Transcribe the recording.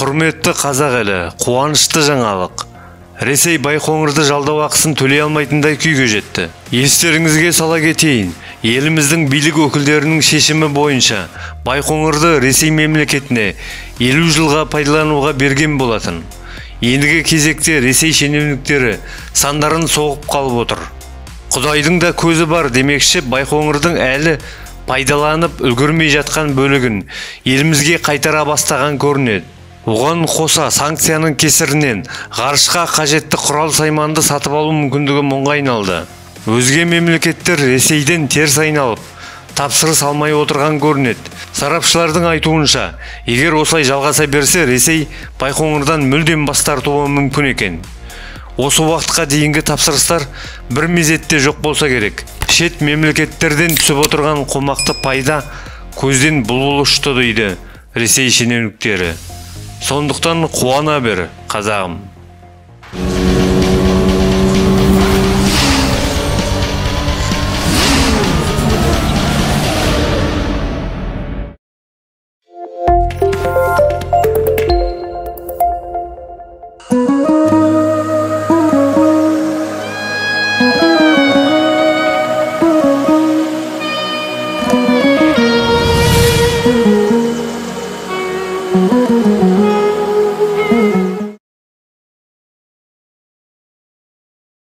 Құрметті қазақ елі, қуанышты жаңалық. Ресей Байқоңырды жалдау ақысын төлей алмайтындай күйге жетті. Естеріңізге сала кетейін, еліміздің билік өкілдерінің шешімі бойынша Байқоңырды Ресей мемлекетіне 50 жылға пайдалануға берген болатын. Ендігі кезекте Ресей шенеуніктері сандарын соғып қалып отыр. Құдайдың да көзі бар демекші, Байқоңырдың әлі пайдаланып үлгермей жатқан бөлігін елімізге қайтара бастаған көрінеді. Оған қоса санкцияның кесірінен ғарышқа қажетті құрал-сайманды сатып алу мүмкіндігі мұңға айналды. Өзге мемлекеттер Ресейден теріс айналып, тапсырыс алмай отырған көрінеді. Сарапшылардың айтуынша, егер осылай жалғаса берсе, Ресей Байқоңырдан мүлдем бас тартуы мүмкін екен. Осы уақытқа дейінгі тапсырыстар бір мезетте жоқ болса керек. Шет мемлекеттерден түсіп отырған қомақты пайда көзден бұлбұл ұшты дейді Ресей шенеуніктері. Сондықтан қуана бер, қазағым.